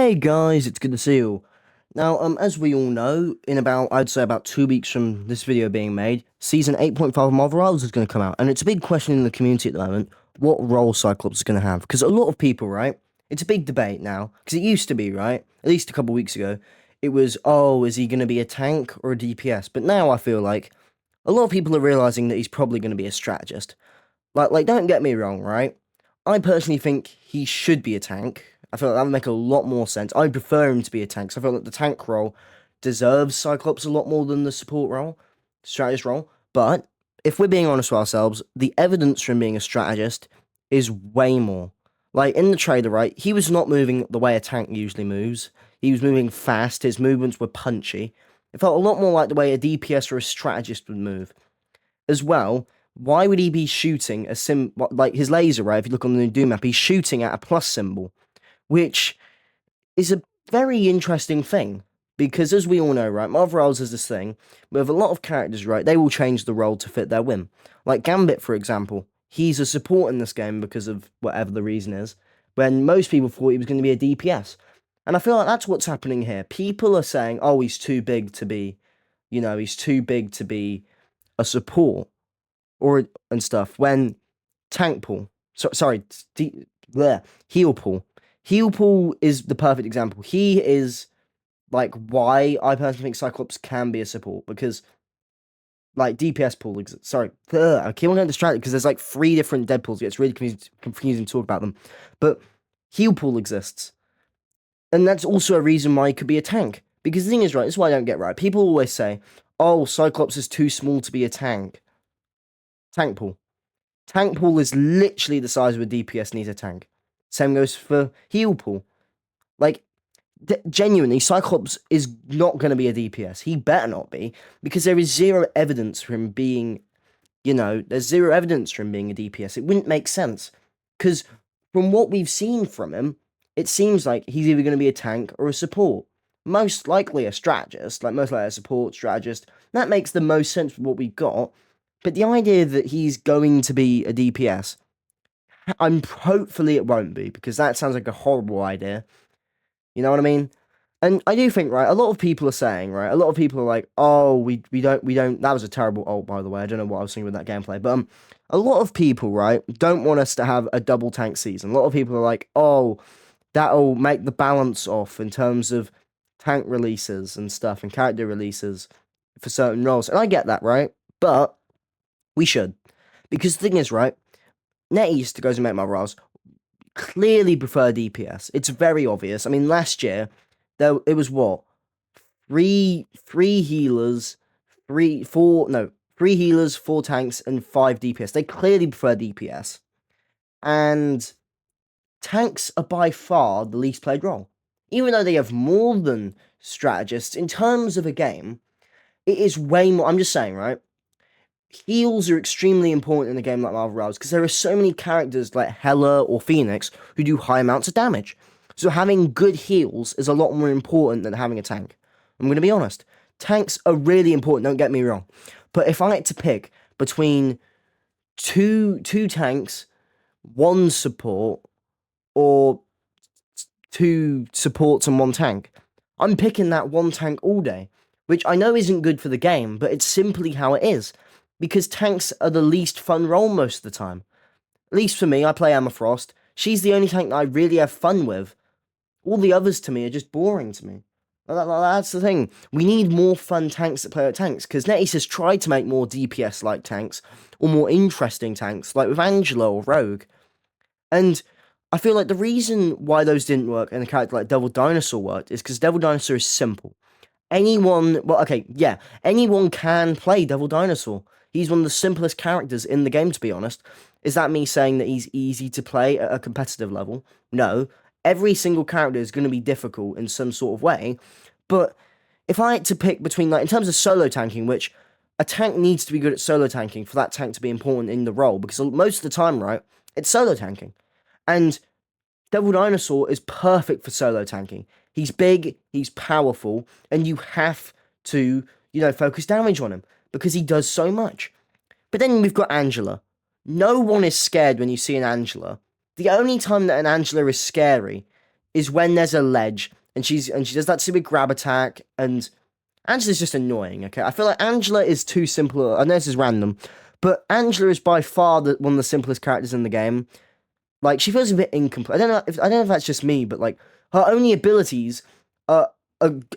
Hey guys, it's good to see you. Now, as we all know, in I'd say about 2 weeks from this video being made, Season 8.5 of Marvel Rivals is going to come out, and it's a big question in the community at the moment, what role Cyclops is going to have, because a lot of people, right, it's a big debate now, because it used to be, right, at least a couple weeks ago, it was, oh, is he going to be a tank or a DPS, but now I feel like a lot of people are realizing that he's probably going to be a strategist. Like, don't get me wrong, right, I personally think he should be a tank. I feel like that would make a lot more sense. I prefer him to be a tank, so I feel like the tank role deserves Cyclops a lot more than the support role, strategist role. But if we're being honest with ourselves, the evidence from being a strategist is way more. Like in the trailer, right? He was not moving the way a tank usually moves. He was moving fast. His movements were punchy. It felt a lot more like the way a DPS or a strategist would move. As well, why would he be shooting like his laser, right? If you look on the new Doom map, he's shooting at a plus symbol, which is a very interesting thing. Because as we all know, right, Marvel Rivals is this thing with a lot of characters, right, they will change the role to fit their whim. Like Gambit, for example, he's a support in this game because of whatever the reason is, when most people thought he was going to be a DPS. And I feel like that's what's happening here. People are saying, oh, he's too big to be, he's too big to be a support and stuff, when tank pool, heal pool. Heal pool is the perfect example. He is like why I personally think Cyclops can be a support, because like DPS pool exists. Sorry, I keep on getting distracted because there's like 3 different Deadpools. It's really confusing to talk about them. But heal pool exists, and that's also a reason why he could be a tank. Because the thing is, right, this is what I don't get right. People always say, "Oh, Cyclops is too small to be a tank." Tank pool. Tank pool is literally the size of a DPS needs a tank. Same goes for heal pool. Like, genuinely, Cyclops is not going to be a DPS. He better not be, because there is zero evidence for him being, there's zero evidence for him being a DPS. It wouldn't make sense. Because from what we've seen from him, it seems like he's either going to be a tank or a support. Most likely a strategist, like most likely a support strategist. That makes the most sense with what we've got. But the idea that he's going to be a DPS, hopefully it won't be, because that sounds like a horrible idea. You know what I mean? And I do think, right, a lot of people are saying, right, a lot of people are like, oh, we don't, that was a terrible ult, by the way, I don't know what I was thinking with that gameplay, but a lot of people, right, don't want us to have a double tank season. A lot of people are like, oh, that'll make the balance off in terms of tank releases and stuff, and character releases for certain roles, and I get that, right, but we should, because the thing is, right, NetEast goes and make my roles, clearly prefer DPS. It's very obvious. I mean, last year, it was what? Three healers, 4 tanks, and 5 DPS. They clearly prefer DPS. And tanks are by far the least played role. Even though they have more than strategists, in terms of a game, it is way more. I'm just saying, right? Heals are extremely important in a game like Marvel Rivals, because there are so many characters like Hela or Phoenix who do high amounts of damage. So having good heals is a lot more important than having a tank. I'm going to be honest. Tanks are really important, don't get me wrong. But if I had to pick between two tanks, 1 support, or 2 supports and 1 tank, I'm picking that 1 tank all day. Which I know isn't good for the game, but it's simply how it is. Because tanks are the least fun role most of the time. At least for me, I play Emma Frost. She's the only tank that I really have fun with. All the others to me are just boring to me. That's the thing. We need more fun tanks that play like tanks, because NetEase has tried to make more DPS-like tanks, or more interesting tanks, like with Angela or Rogue. And I feel like the reason why those didn't work and a character like Devil Dinosaur worked is because Devil Dinosaur is simple. Anyone can play Devil Dinosaur. He's one of the simplest characters in the game, to be honest. Is that me saying that he's easy to play at a competitive level? No. Every single character is going to be difficult in some sort of way. But if I had to pick between, like, in terms of solo tanking, which a tank needs to be good at solo tanking for that tank to be important in the role, because most of the time, right, it's solo tanking. And Devil Dinosaur is perfect for solo tanking. He's big, he's powerful, and you have to, focus damage on him, because he does so much. But then we've got Angela. No one is scared when you see an Angela. The only time that an Angela is scary is when there's a ledge and she does that super grab attack, and Angela's just annoying, okay? I feel like Angela is too simple. I know this is random, but Angela is by far one of the simplest characters in the game. Like, she feels a bit incomplete. I don't know if that's just me, but like her only abilities are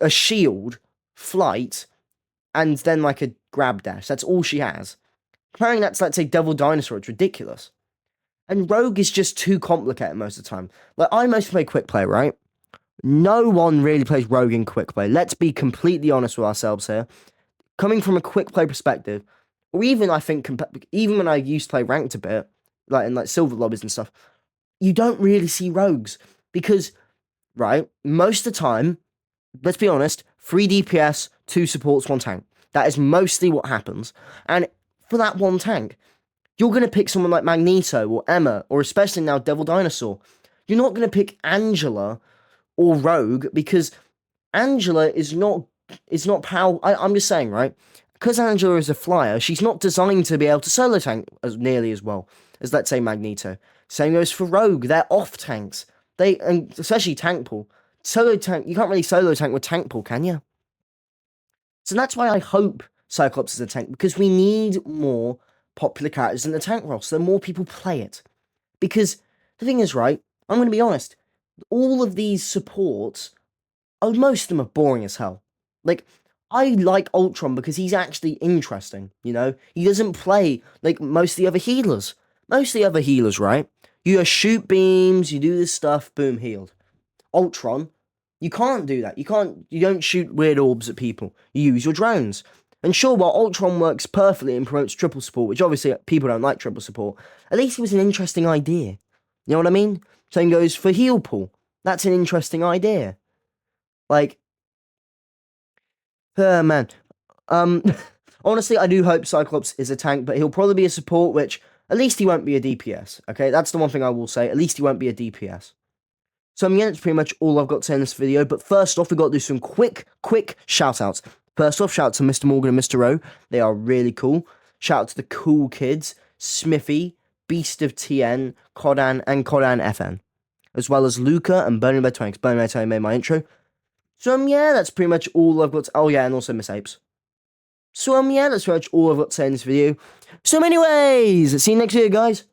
a shield, flight, and then like a grab dash. That's all she has. Comparing that to, let's say, Devil Dinosaur, it's ridiculous. And Rogue is just too complicated most of the time. Like, I mostly play quick play, right? No one really plays Rogue in quick play. Let's be completely honest with ourselves here. Coming from a quick play perspective, or even I think, even when I used to play ranked a bit, like in like silver lobbies and stuff, you don't really see rogues because, right, most of the time, let's be honest, 3 DPS, 2 supports, 1 tank. That is mostly what happens. And for that 1 tank, you're going to pick someone like Magneto or Emma, or especially now Devil Dinosaur. You're not going to pick Angela or Rogue because Angela is not power. I'm just saying, right? Because Angela is a flyer, she's not designed to be able to solo tank as nearly as well as, let's say, Magneto. Same goes for Rogue. They're off tanks. And especially tank pool. Solo tank, you can't really solo tank with tank pool, can you? So that's why I hope Cyclops is a tank, because we need more popular characters in the tank role, so more people play it. Because the thing is, right, I'm going to be honest, all of these supports, most of them are boring as hell. Like, I like Ultron because he's actually interesting, you know? He doesn't play like most of the other healers. Most of the other healers, right? You shoot beams, you do this stuff, boom, healed. Ultron, you can't do that. You don't shoot weird orbs at people. You use your drones. And sure, while Ultron works perfectly and promotes triple support, which obviously people don't like triple support, at least it was an interesting idea. You know what I mean? Same goes for heal pool. That's an interesting idea. Like, man. Honestly, I do hope Cyclops is a tank, but he'll probably be a support, which at least he won't be a DPS. Okay, that's the one thing I will say. At least he won't be a DPS. So yeah, that's pretty much all I've got to say in this video. But first off, we've got to do some quick shout-outs. First off, shout out to Mr. Morgan and Mr. O. They are really cool. Shout out to the cool kids, Smithy, Beast of TN, Kodan, and Kodan FN. As well as Luca and Burning By 20, because Burning By 20 made my intro. So yeah, that's pretty much all I've got to... Oh yeah, and also Miss Apes. So yeah, that's pretty much all I've got to say in this video. So anyways, see you next video, guys.